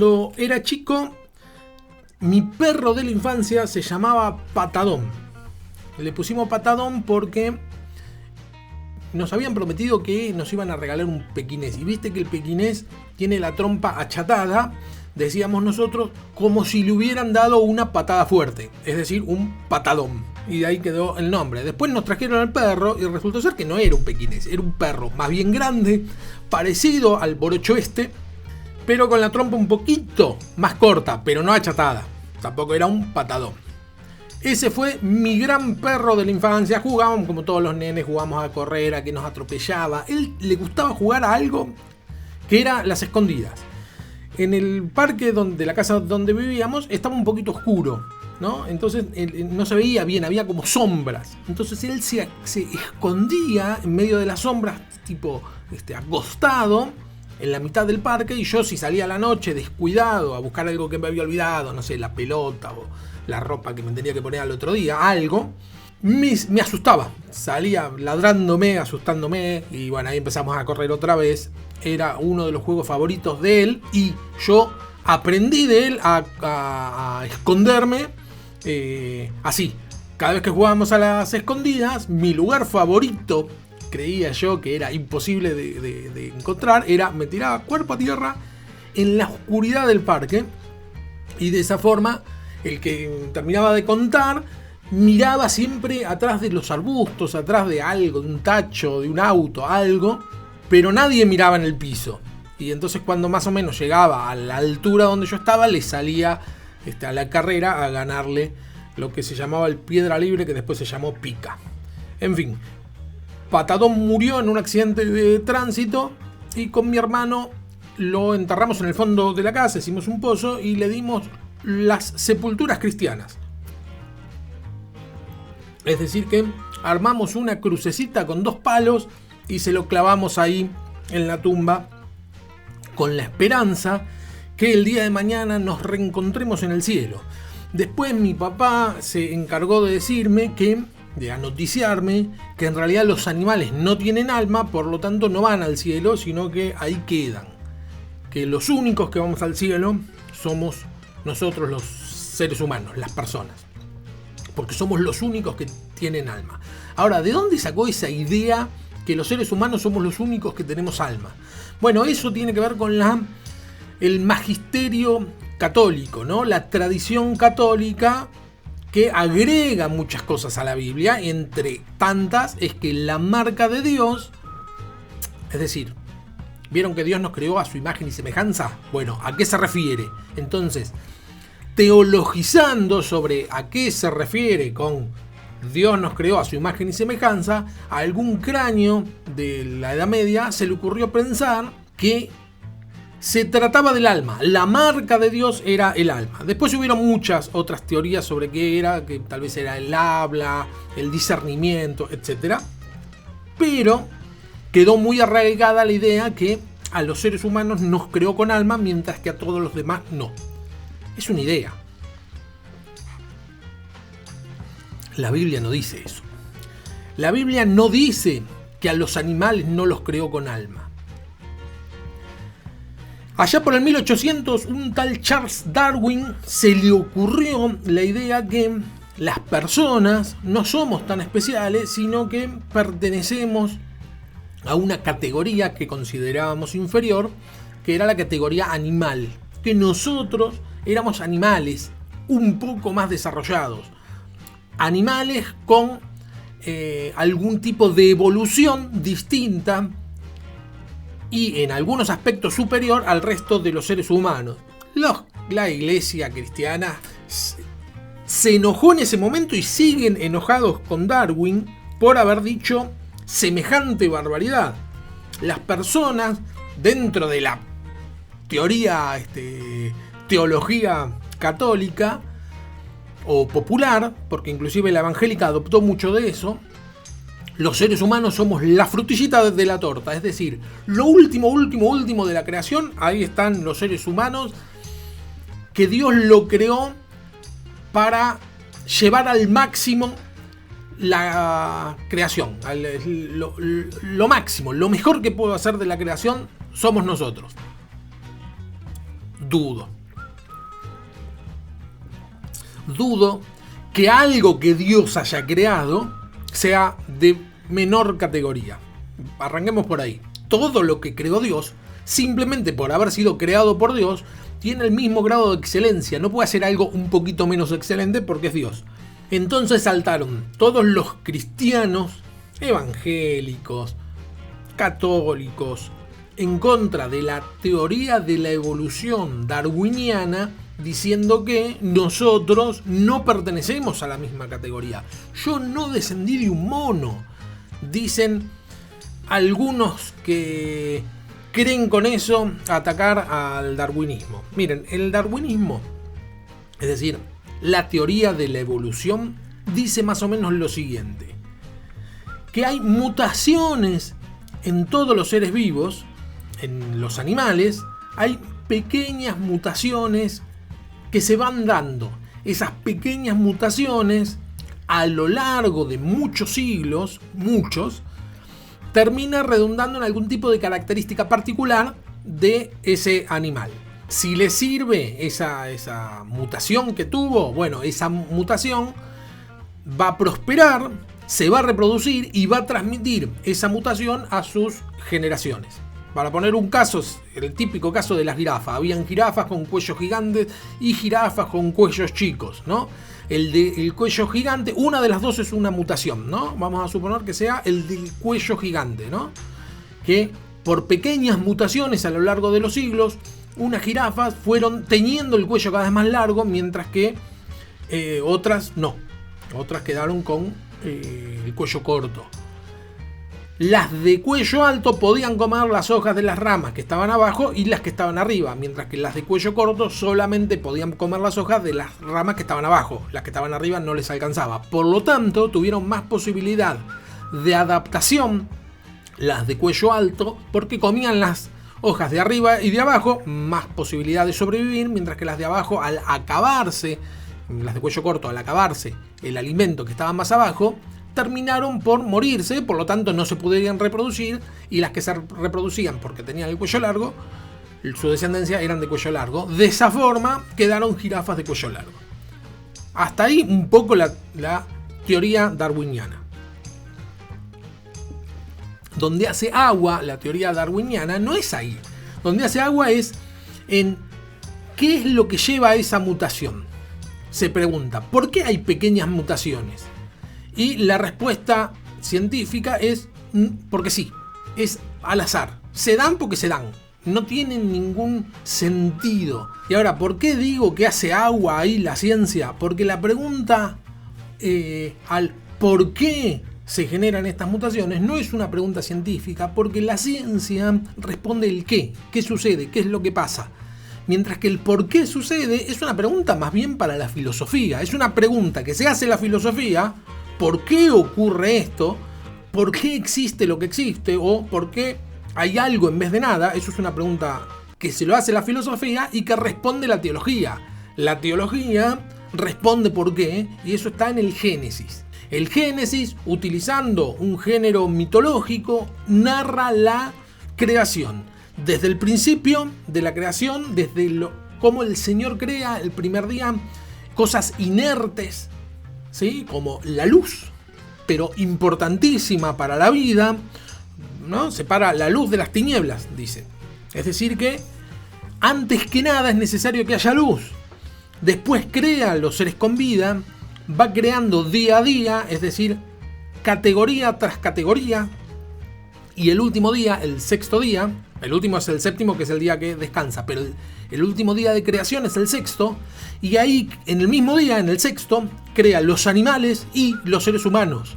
Cuando era chico, mi perro de la infancia se llamaba Patadón. Le pusimos Patadón porque nos habían prometido que nos iban a regalar un pequinés. Y viste que el pequinés tiene la trompa achatada, decíamos nosotros, como si le hubieran dado una patada fuerte. Es decir, un patadón. Y de ahí quedó el nombre. Después nos trajeron al perro y resultó ser que no era un pequinés. Era un perro más bien grande, parecido al borocho este, pero con la trompa un poquito más corta, pero no achatada. Tampoco era un patadón. Ese fue mi gran perro de la infancia. Jugábamos como todos los nenes, jugábamos a correr, a que nos atropellaba. Él le gustaba jugar a algo que era las escondidas. En el parque de la casa donde vivíamos estaba un poquito oscuro, ¿no? Entonces no se veía bien, había como sombras. Entonces él se escondía en medio de las sombras, tipo acostado en la mitad del parque, y yo, si salía a la noche descuidado a buscar algo que me había olvidado, no sé, la pelota o la ropa que me tenía que poner al otro día, algo, me asustaba. Salía ladrándome, asustándome, y bueno, ahí empezamos a correr otra vez. Era uno de los juegos favoritos de él, y yo aprendí de él a esconderme así. Cada vez que jugábamos a las escondidas, mi lugar favorito, creía yo que era imposible de encontrar, me tiraba cuerpo a tierra en la oscuridad del parque, y de esa forma el que terminaba de contar miraba siempre atrás de los arbustos, atrás de algo, de un tacho, de un auto, algo, pero nadie miraba en el piso. Y entonces, cuando más o menos llegaba a la altura donde yo estaba, le salía a la carrera a ganarle lo que se llamaba el piedra libre, que después se llamó pica. En fin, Patadón murió en un accidente de tránsito, y con mi hermano lo enterramos en el fondo de la casa, hicimos un pozo y le dimos las sepulturas cristianas. Es decir, que armamos una crucecita con 2 palos y se lo clavamos ahí en la tumba, con la esperanza que el día de mañana nos reencontremos en el cielo. Después mi papá se encargó de anoticiarme que en realidad los animales no tienen alma, por lo tanto no van al cielo, sino que ahí quedan. Que los únicos que vamos al cielo somos nosotros, los seres humanos, las personas. Porque somos los únicos que tienen alma. Ahora, ¿de dónde sacó esa idea que los seres humanos somos los únicos que tenemos alma? Bueno, eso tiene que ver con el magisterio católico, ¿no? La tradición católica, que agrega muchas cosas a la Biblia. Entre tantas es que la marca de Dios, es decir, ¿vieron que Dios nos creó a su imagen y semejanza? Bueno, ¿a qué se refiere? Entonces, teologizando sobre a qué se refiere con Dios nos creó a su imagen y semejanza, a algún cráneo de la Edad Media se le ocurrió pensar que se trataba del alma. La marca de Dios era el alma. Después hubieron muchas otras teorías sobre qué era, que tal vez era el habla, el discernimiento, etc. Pero quedó muy arraigada la idea que a los seres humanos nos creó con alma, mientras que a todos los demás no. Es una idea. La Biblia no dice eso. La Biblia no dice que a los animales no los creó con alma. Allá por el 1800, un tal Charles Darwin se le ocurrió la idea que las personas no somos tan especiales, sino que pertenecemos a una categoría que considerábamos inferior, que era la categoría animal. Que nosotros éramos animales un poco más desarrollados. Animales con algún tipo de evolución distinta y en algunos aspectos superior al resto de los seres humanos. La iglesia cristiana se enojó en ese momento y siguen enojados con Darwin por haber dicho semejante barbaridad. Las personas, dentro de la teología católica o popular, porque inclusive la evangélica adoptó mucho de eso, los seres humanos somos la frutillita de la torta, es decir, lo último de la creación. Ahí están los seres humanos, que Dios lo creó para llevar al máximo la creación, lo máximo, lo mejor que puedo hacer de la creación somos nosotros. dudo. Dudo que algo que Dios haya creado sea de menor categoría. Arranquemos por ahí. Todo lo que creó Dios, simplemente por haber sido creado por Dios, tiene el mismo grado de excelencia. No puede ser algo un poquito menos excelente porque es Dios. Entonces saltaron todos los cristianos, evangélicos, católicos, en contra de la teoría de la evolución darwiniana, diciendo que nosotros no pertenecemos a la misma categoría. Yo no descendí de un mono, dicen algunos que creen con eso atacar al darwinismo. Miren, el darwinismo, es decir, la teoría de la evolución, dice más o menos lo siguiente: que hay mutaciones en todos los seres vivos, en los animales, hay pequeñas mutaciones que se van dando. Esas pequeñas mutaciones, a lo largo de muchos siglos, termina redundando en algún tipo de característica particular de ese animal. Si le sirve esa mutación que tuvo, bueno, esa mutación va a prosperar, se va a reproducir y va a transmitir esa mutación a sus generaciones. Para poner un caso, el típico caso de las jirafas. Habían jirafas con cuellos gigantes y jirafas con cuellos chicos, ¿no? El cuello gigante, una de las dos es una mutación, ¿no? Vamos a suponer que sea el del cuello gigante, ¿no? Que por pequeñas mutaciones a lo largo de los siglos, unas jirafas fueron teniendo el cuello cada vez más largo, mientras que otras no. Otras quedaron con el cuello corto. Las de cuello alto podían comer las hojas de las ramas que estaban abajo y las que estaban arriba, mientras que las de cuello corto solamente podían comer las hojas de las ramas que estaban abajo. Las que estaban arriba no les alcanzaba. Por lo tanto, tuvieron más posibilidad de adaptación las de cuello alto, porque comían las hojas de arriba y de abajo, más posibilidad de sobrevivir, mientras que las de abajo, al acabarse, las de cuello corto, al acabarse el alimento que estaba más abajo, terminaron por morirse, por lo tanto no se pudieron reproducir, y las que se reproducían porque tenían el cuello largo, su descendencia eran de cuello largo. De esa forma quedaron jirafas de cuello largo. Hasta ahí un poco la teoría darwiniana. Donde hace agua la teoría darwiniana no es ahí. Donde hace agua es en qué es lo que lleva a esa mutación. Se pregunta, ¿por qué hay pequeñas mutaciones? Y la respuesta científica es porque sí, es al azar. Se dan porque se dan. No tienen ningún sentido. Y ahora, ¿por qué digo que hace agua ahí la ciencia? Porque la pregunta al por qué se generan estas mutaciones no es una pregunta científica, porque la ciencia responde el qué sucede, qué es lo que pasa. Mientras que el por qué sucede es una pregunta más bien para la filosofía. Es una pregunta que se hace la filosofía. ¿Por qué ocurre esto? ¿Por qué existe lo que existe? ¿O por qué hay algo en vez de nada? Eso es una pregunta que se lo hace la filosofía y que responde la teología. La teología responde por qué, y eso está en el Génesis. El Génesis, utilizando un género mitológico, narra la creación. Desde el principio de la creación, desde cómo el Señor crea el primer día, cosas inertes, ¿sí? Como la luz, pero importantísima para la vida, ¿no? Separa la luz de las tinieblas, dice. Es decir que antes que nada es necesario que haya luz. Después crea los seres con vida, va creando día a día, es decir, categoría tras categoría, y el último día, el sexto día, el último es el séptimo, que es el día que descansa, pero el último día de creación es el sexto, y ahí en el mismo día, en el sexto, crea los animales y los seres humanos.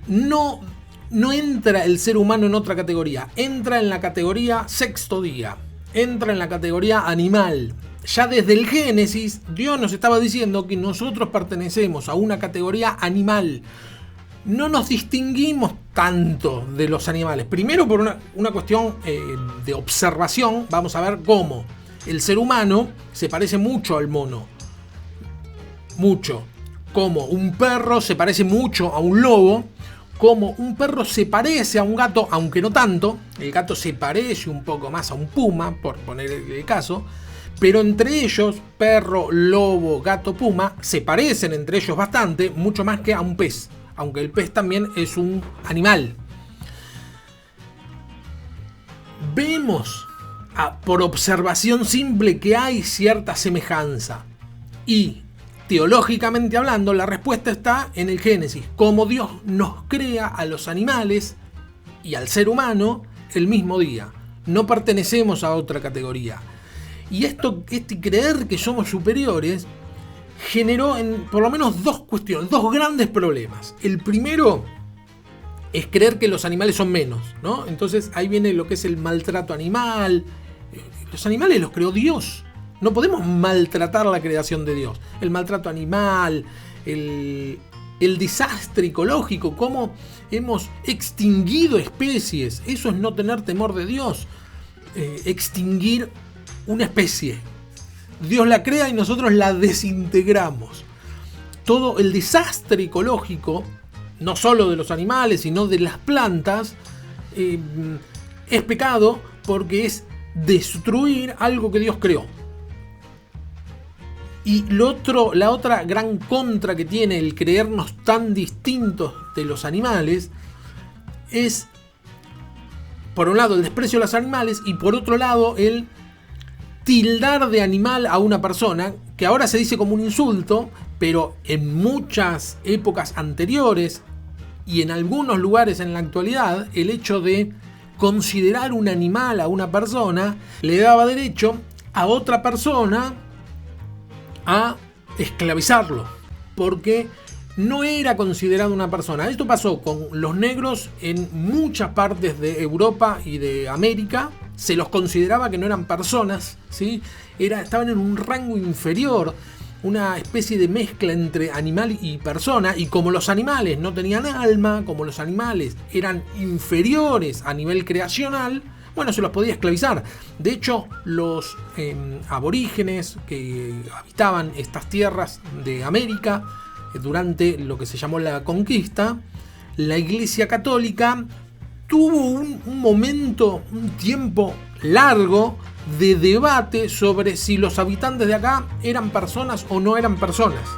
No entra el ser humano en otra categoría, entra en la categoría sexto día, entra en la categoría animal. Ya desde el Génesis, Dios nos estaba diciendo que nosotros pertenecemos a una categoría animal. No nos distinguimos tanto de los animales. Primero por una cuestión de observación. Vamos a ver cómo el ser humano se parece mucho al mono. Mucho. Como un perro se parece mucho a un lobo. cómo un perro se parece a un gato, aunque no tanto. El gato se parece un poco más a un puma, por poner el caso. Pero entre ellos, perro, lobo, gato, puma, se parecen entre ellos bastante, mucho más que a un pez. Aunque el pez también es un animal. Vemos por observación simple que hay cierta semejanza. Y teológicamente hablando, la respuesta está en el Génesis. Como Dios nos crea a los animales y al ser humano el mismo día. No pertenecemos a otra categoría. Y este creer que somos superiores generó por lo menos dos cuestiones, dos grandes problemas. El primero es creer que los animales son menos, ¿no? Entonces ahí viene lo que es el maltrato animal. Los animales los creó Dios. No podemos maltratar la creación de Dios. El maltrato animal, el desastre ecológico, cómo hemos extinguido especies. Eso es no tener temor de Dios. Extinguir una especie. Dios la crea y nosotros la desintegramos. Todo el desastre ecológico, no solo de los animales, sino de las plantas, es pecado porque es destruir algo que Dios creó. Y la otra gran contra que tiene el creernos tan distintos de los animales es, por un lado, el desprecio a los animales y por otro lado, el tildar de animal a una persona, que ahora se dice como un insulto, pero en muchas épocas anteriores y en algunos lugares en la actualidad, el hecho de considerar un animal a una persona le daba derecho a otra persona a esclavizarlo, porque no era considerado una persona. Esto pasó con los negros en muchas partes de Europa y de América. Se los consideraba que no eran personas, ¿sí? Estaban en un rango inferior, una especie de mezcla entre animal y persona, y como los animales no tenían alma, como los animales eran inferiores a nivel creacional, bueno, se los podía esclavizar. De hecho, los aborígenes que habitaban estas tierras de América durante lo que se llamó la conquista, la Iglesia Católica tuvo un momento, un tiempo largo de debate sobre si los habitantes de acá eran personas o no eran personas.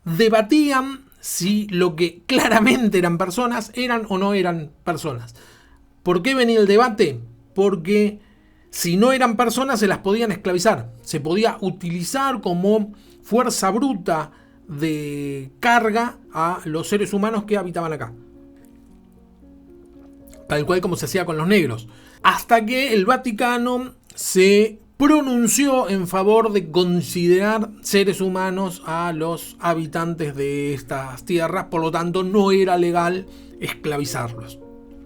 Debatían si lo que claramente eran personas eran o no eran personas. ¿Por qué venía el debate? Porque si no eran personas se las podían esclavizar. Se podía utilizar como fuerza bruta de carga a los seres humanos que habitaban acá. Tal cual como se hacía con los negros. Hasta que el Vaticano se pronunció en favor de considerar seres humanos a los habitantes de estas tierras, por lo tanto no era legal esclavizarlos.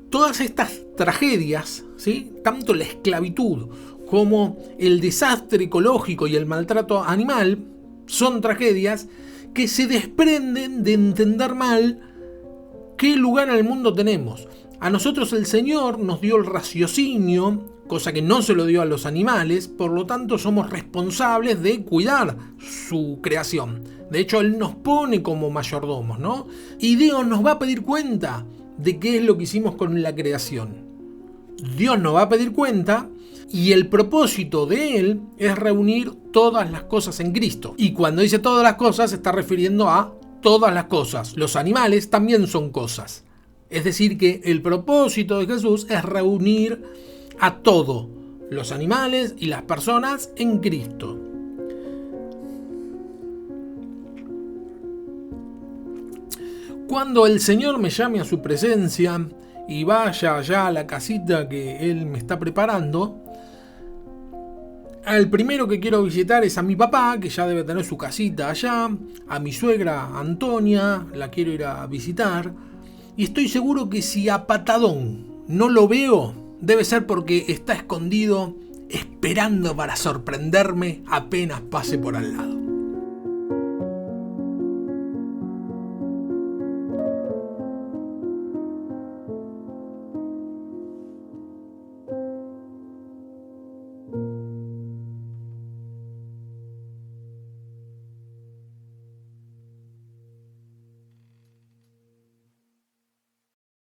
Todas estas tragedias, ¿sí?, tanto la esclavitud como el desastre ecológico y el maltrato animal, son tragedias que se desprenden de entender mal qué lugar en el mundo tenemos. A nosotros el Señor nos dio el raciocinio, cosa que no se lo dio a los animales, por lo tanto somos responsables de cuidar su creación. De hecho, Él nos pone como mayordomos, ¿no? Y Dios nos va a pedir cuenta de qué es lo que hicimos con la creación. Dios nos va a pedir cuenta y el propósito de Él es reunir todas las cosas en Cristo. Y cuando dice todas las cosas, se está refiriendo a todas las cosas. Los animales también son cosas. Es decir, que el propósito de Jesús es reunir a todos los animales y las personas en Cristo. Cuando el Señor me llame a su presencia y vaya allá a la casita que Él me está preparando, al primero que quiero visitar es a mi papá, que ya debe tener su casita allá, a mi suegra Antonia, la quiero ir a visitar, y estoy seguro que si a Patadón no lo veo, debe ser porque está escondido esperando para sorprenderme apenas pase por al lado.